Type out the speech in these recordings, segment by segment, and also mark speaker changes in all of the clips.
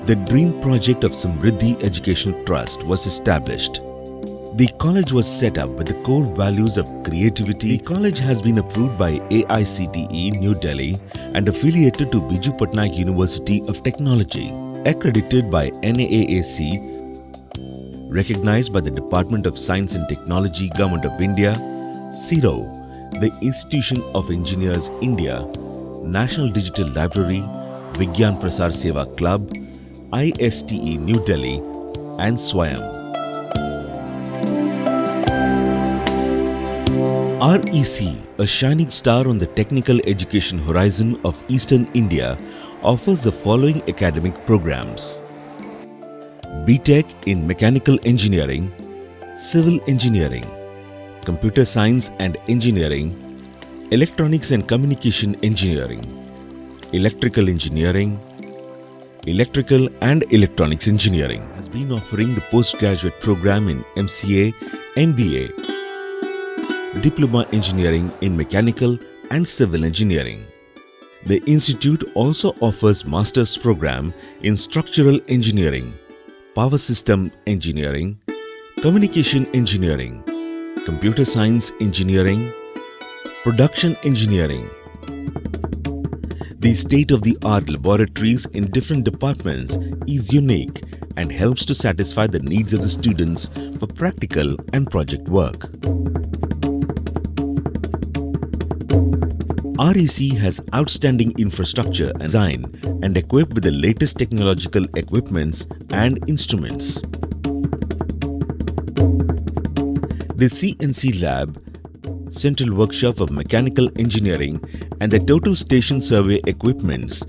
Speaker 1: The dream project of Samriddhi Educational Trust was established. The college was set up with the core values of creativity. The college has been approved by AICTE New Delhi and affiliated to Biju Patnaik University of Technology, accredited by NAAC, recognized by the Department of Science and Technology, Government of India, CIRO, the Institution of Engineers India, National Digital Library, Vigyan Prasar Seva Club, ISTE New Delhi and SWAYAM. REC, a shining star on the technical education horizon of Eastern India, offers the following academic programs: BTech in Mechanical Engineering, Civil Engineering, Computer Science and Engineering, Electronics and Communication Engineering, Electrical Engineering, Electrical and Electronics Engineering. Has been offering the postgraduate program in MCA, MBA, Diploma Engineering in Mechanical and Civil Engineering. The institute also offers Master's program in Structural Engineering, Power System Engineering, Communication Engineering, Computer Science Engineering, Production Engineering. The state-of-the-art laboratories in different departments is unique and helps to satisfy the needs of the students for practical and project work. REC has outstanding infrastructure and design and equipped with the latest technological equipments and instruments. The CNC Lab, Central Workshop of Mechanical Engineering and the Total Station Survey equipments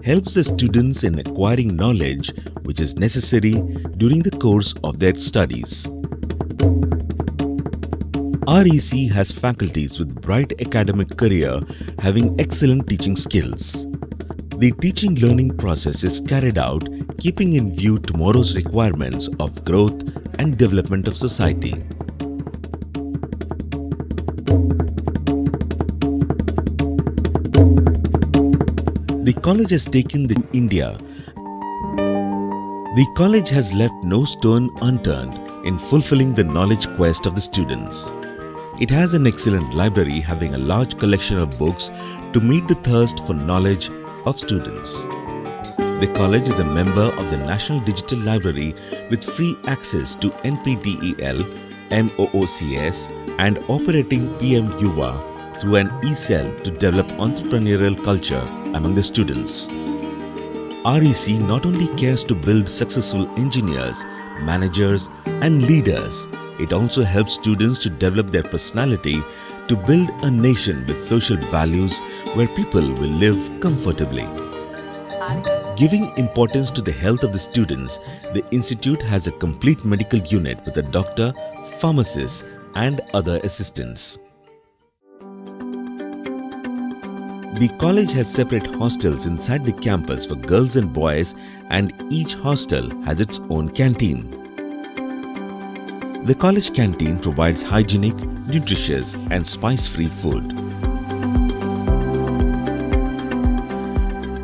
Speaker 1: helps the students in acquiring knowledge which is necessary during the course of their studies. REC has faculties with bright academic career having excellent teaching skills. The teaching learning process is carried out keeping in view tomorrow's requirements of growth and development of society. The college has taken the India. The college has left no stone unturned in fulfilling the knowledge quest of the students. It has an excellent library having a large collection of books to meet the thirst for knowledge of students. The college is a member of the National Digital Library with free access to NPTEL, MOOCs and operating PM Yuva through an e-cell to develop entrepreneurial culture among the students. REC not only cares to build successful engineers, managers and leaders, it also helps students to develop their personality to build a nation with social values where people will live comfortably. Giving importance to the health of the students, the institute has a complete medical unit with a doctor, pharmacist and other assistants. The college has separate hostels inside the campus for girls and boys, and each hostel has its own canteen. The college canteen provides hygienic, nutritious and spice-free food.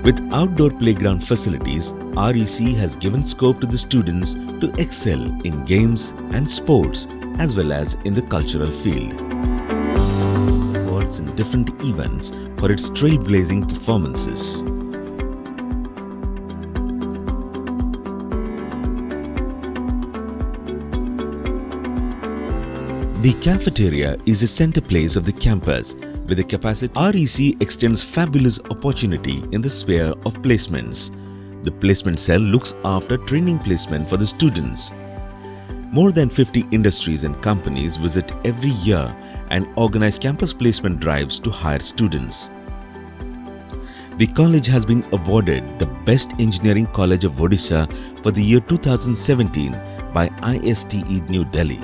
Speaker 1: With outdoor playground facilities, REC has given scope to the students to excel in games and sports as well as in the cultural field. Awards in different events for its trailblazing performances. The cafeteria is the center place of the campus. With a capacity, REC extends fabulous opportunity in the sphere of placements. The placement cell looks after training placement for the students. More than 50 industries and companies visit every year and organize campus placement drives to hire students. The college has been awarded the Best Engineering College of Odisha for the year 2017 by ISTE New Delhi.